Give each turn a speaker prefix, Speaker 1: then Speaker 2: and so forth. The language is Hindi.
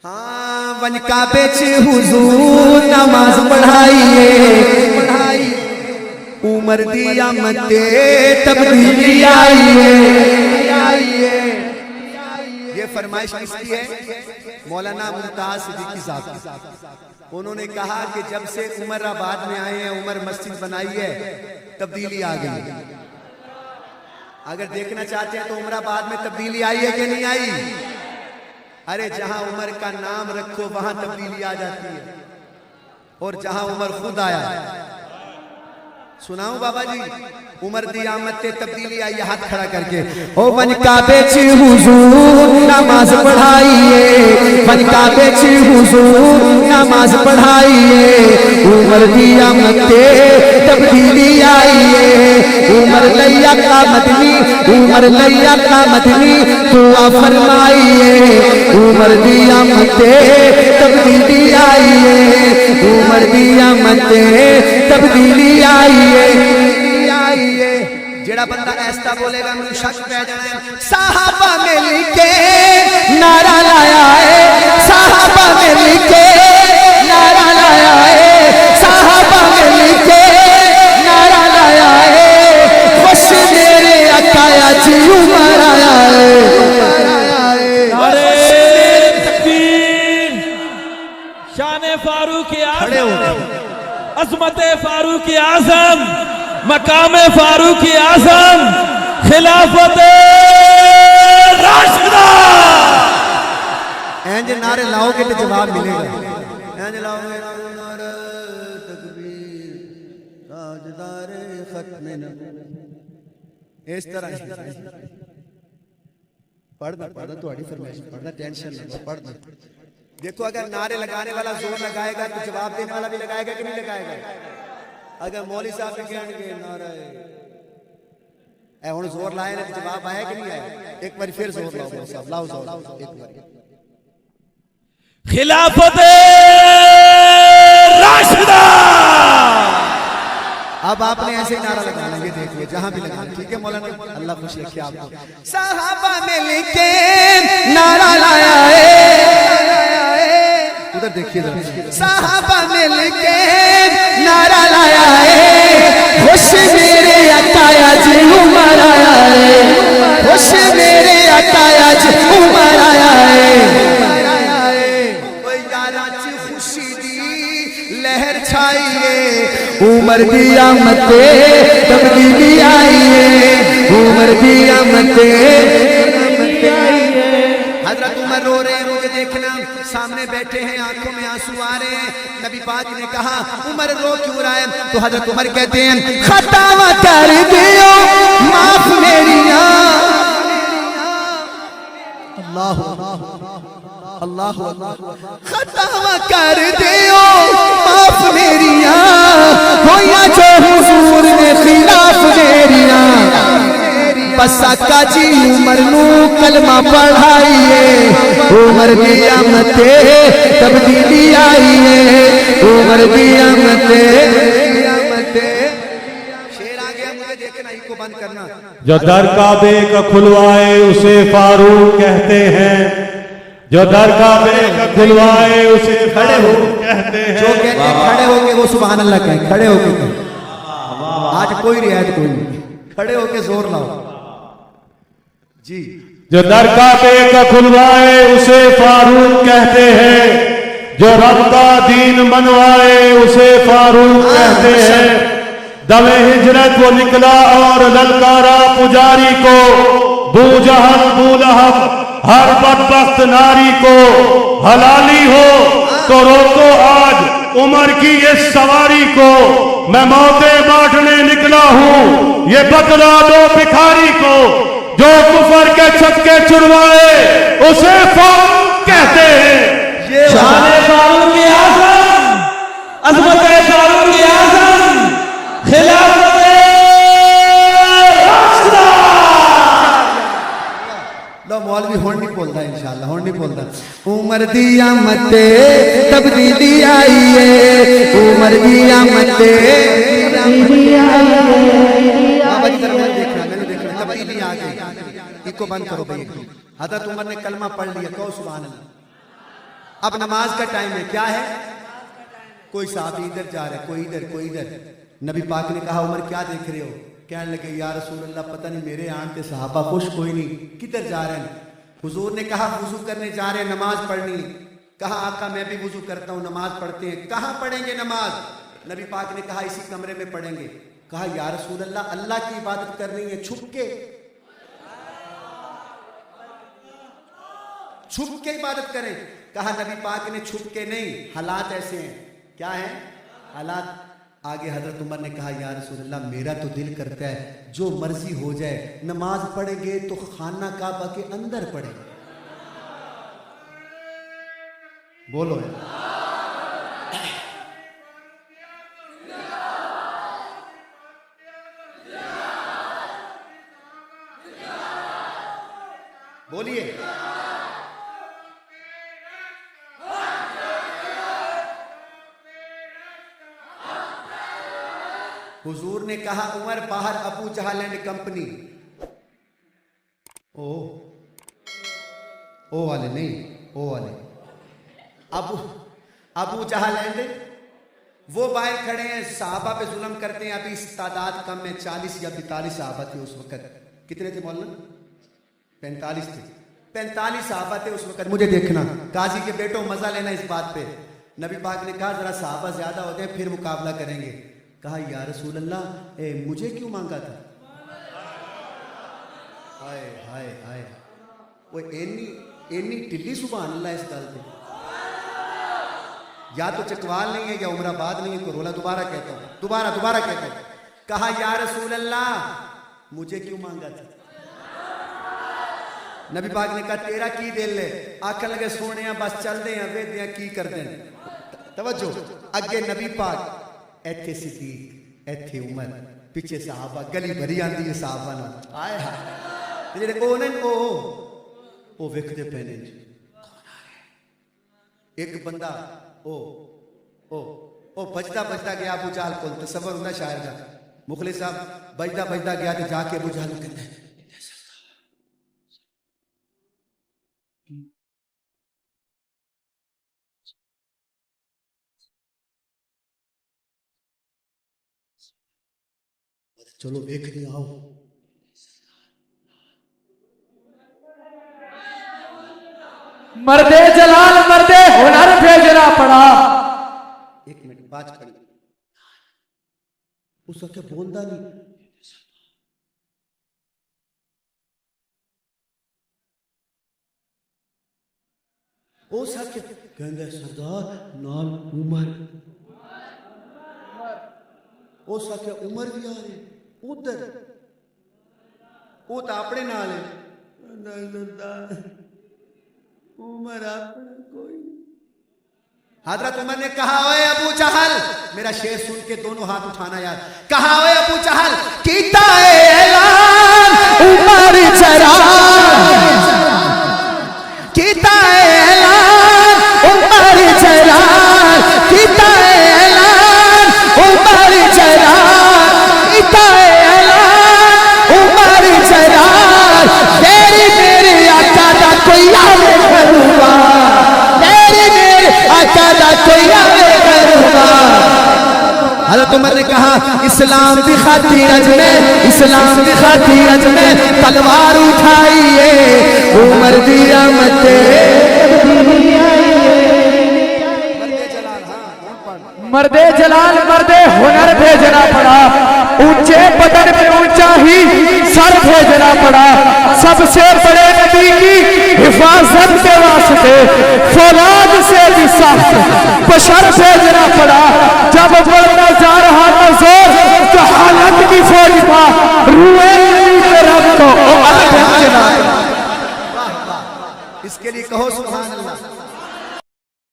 Speaker 1: हाँ वन काबे च हुजूर नमाज पढ़ाइए उमर दी आमद ते तब्दीली आइए। ये फरमाइश किसकी है? मौलाना मुमताज सिद्दीकी साहब। उन्होंने कहा कि जब से उमराबाद में आए हैं, उमर मस्जिद बनाई है, तब्दीली आ गई। अगर देखना चाहते हैं तो उमराबाद में तब्दीली आई है कि नहीं आई? अरे जहां उमर का नाम रखो वहां तब्दीली आ जाती है, और जहां उमर खुद आया। सुनाऊं बाबा जी? उमर दी आमद ते तब्दीली आई। हाथ खड़ा करके ओ वन काबे च हुजूर नमाज पढ़ाइए, वन काबे च हुजूर नमाज पढ़ाइए, उमर दी आमद ते तब्दीली आइए। उमर लैया का मदनी, उमर लैया का मदनी दुआ फरमाइए, उमर दी आमद ते तब्दीली आइए, उमर दी आमद ते तब्दीली आइए। जेड़ा बंदा ऐसा बोलेगा मुझे शक पै जाना है। साहबा मिल के नारा लाया है, साहबा मिल के नारा लाया है, साहबा मिल के नारा लाया है, खुश मेरे अकाया जी उमर आया है।
Speaker 2: अरे तकबीर! शान फारूक आज़म, अज़मत फारूक आज़म, मकाम फारूक आज़म, खिलाफत राशिदा।
Speaker 1: इंज नारे लाओगे तो जवाब मिलेगा। इंज लाओगे नारे तकबीर ताजदारे खत्म नबूवत, इस तरह पढ़ना थोड़ी फरमाइश, पढ़ना टेंशन ना पढ़ना। देखो अगर नारे लगाने वाला जोर लगाएगा तो जवाब देने वाला भी लगाएगा कि नहीं लगाएगा? अगर मौलवी साहब भी कहेंगे नारा हुण जोर लाए ने तो जवाब आया कि नहीं आया? एक बार फिर जोर लाओ मौलवी साहब, लाओ जोर एक बार।
Speaker 2: खिलाफत राशिदा।
Speaker 1: अब आपने ऐसे ही नारा लगाना, ये देखिए जहां भी लगाना, ठीक है मौलाना? अल्लाह खुश रखे आपको। साहबा मिलके नारा लाया है, उधर देखिए साहबा मिलके नारा लाया है, खुश मेरे अकाया जी उमर आया है, खुश मेरे अकाया जी उमर आया है। खुशी दी लहर छाइए, उमर दी आमद ते तब्दीली आइए, उमर दी आमद ते तब्दीली आइए। हजरत उमर रो रहे हैं, मुझे देखना, सामने बैठे हैं, आंखों में आंसू आ रहे हैं। नबी पाक ने कहा उमर रो क्यों रहा है? तो हजरत उमर कहते हैं खतावा कर दियो माफ मेरिया। अल्लाह अल्लाह खतावा कर दियो माफ मेरिया, होया जो हुजूर ने खिलाफ मेरिया। बस आका जी उमर नू कलमा पढ़ाइए, उमर दी आमद ते तब्दीली आइए, उमर दी आमद ते। शेर आ गया, मुझे देखना, इसको बंद करना।
Speaker 3: जो दर काबे का खुलवाए उसे फारूक कहते हैं, जो दर काबे का खुलवाए उसे
Speaker 1: खड़े हो
Speaker 3: कहते हैं।
Speaker 1: जो कहते हैं खड़े होके वो सुभान अल्लाह कहें, खड़े होके। आज कोई रियायत कोई नहीं, खड़े होके जोर लाओ जी।
Speaker 3: जो दर काबे का खुलवाए उसे फारूक कहते हैं, जो रब का दीन मनवाए उसे फारूक कहते हैं। दवे हिजरत वो निकला और ललकारा पुजारी को, बू जहल बू लहब हर बदबख्त नारी को। हलाली हो तो रोको आज उमर की इस सवारी को, मैं मौतें बांटने निकला हूँ ये बदला दो भिखारी को। जो कुफर के छक्के छुड़वाए उसे फारूक कहते हैं।
Speaker 2: शान फारूक आज़म, अज़मत फारूक आज़म, खिलाफत राशिदा।
Speaker 1: लो मौलवी हुण नहीं बोलता, इंशाअल्लाह हुण नहीं बोलता। उमर दी आमद ते तब्दीली आइए, उमर दी आमद ते तब्दीली आइए। तब्दीली आ गई, इसको बंद करो भाई। हज़रत उमर ने कलमा पढ़ लिया, कहो सुभान अल्लाह। अब नमाज का टाइम है, क्या है? कोई साहब इधर जा रहे, कोई इधर, कोई इधर। नबी पाक ने कहा उमर क्या देख रहे हो? कहने लगे या रसूल अल्लाह पता नहीं मेरे आन के सहाबा खुश कोई नहीं, किधर जा रहे हैं? हुजूर ने कहा वुजू करने जा रहे हैं, नमाज पढ़नी। कहा आका मैं भी वुजू करता हूँ, नमाज पढ़ते हैं। कहाँ पढ़ेंगे नमाज? नबी पाक ने कहा इसी कमरे में पढ़ेंगे। कहा या रसूल अल्लाह अल्लाह की इबादत करनी है, छुप के, छुप के इबादत करें। कहा नबी पाक ने छुप के नहीं, हालात ऐसे हैं। क्या है हालात? आगे हजरत उमर ने कहा या रसूल अल्लाह मेरा तो दिल करता है जो मर्जी हो जाए, नमाज पढ़ेंगे तो खाना काबा के अंदर पढ़ेंगे। बोलो बोलिए। हुजूर ने कहा उमर बाहर अबू जहल एंड कंपनी। ओ वाले नहीं, ओ वाले अबू जहल एंड वो बाहर खड़े हैं, सहाबा पे जुल्म करते हैं। अभी तादाद कम है, 40 या 42 सहाबा थे उस वक्त। कितने थे मौलाना? 45 थे। 45 सहाबा थे उस वक्त। मुझे देखना, काजी के बेटों मजा लेना इस बात पे। नबी पाक ने कहा जरा सहाबा ज्यादा होते हैं फिर मुकाबला करेंगे। कहा या रसूल अल्लाह मुझे क्यों मांगा था? हाय हाय हाय, वो एनी टिल्ली सुभान अल्लाह इस गल पे। या तो चकवाल नहीं है या उमराबाद नहीं है, कोरोला। दोबारा कहता हूं, दोबारा कहता हूं। कहा या रसूल अल्लाह मुझे क्यों मांगा था? नबी पाक ने कहा तेरा की दिल है। आखन लगे सोने बस चलते हैं, वेदे की करते हैं। तवज्जो, अगे नबी पाक, एथे सिद्दीक, एथे उमर, पिछे सहाबा, गली भरी आती है सहाबा नाल। आए हाय जेडे ओ ने ओ वेखदे पे ने कौन आ गया। एक बंदा ओ बजदा बजदा गया अबू जहल कोल। तसव्वुर हुंदा शायर दा, मुखलिस साहब बजदा बजदा गया ते जाके अबू जहल कहंदा है चलो देखने आओ।
Speaker 2: मर्दे जलाल मर्दे हुनर भेजना पड़ा।
Speaker 1: एक मिनट बात पड़ी, उसका क्या बोलता नहीं। ओ सके कहंदा सरदार नाल उमर, ओ सके उमर भी आ रहे उधर, वो तो अपने नाल है। उमर अपना कोई। हजरत उमर ने कहा ओए अबू जहल, मेरा शेर सुन के दोनों हाथ उठाना यार। कहा ओए अबू जहल, कीता है ऐलान उमर जरा, कीता है ऐलान उमर जरा, कीता है ऐलान उमर जरा, कीता है ऐलान उमर जरा। तेरी मेरे आका दा कोई आवे करूंगा, तेरी मेरे आका दा कोई आवे करूंगा। हज़रत उमर ने कहा इस्लाम की खातिर में, इस्लाम की खातिर में तलवार उठाइए, उमर दी रहमत।
Speaker 2: मर्दे जलाल मर्दे हुनर भेजना पड़ा। ऊंचे बदन में ऊंचा ही सर भेजना पड़ा। सबसे बड़े नबी की हिफाजत के वास्ते फौलाद से भी सख्त बशर भेजना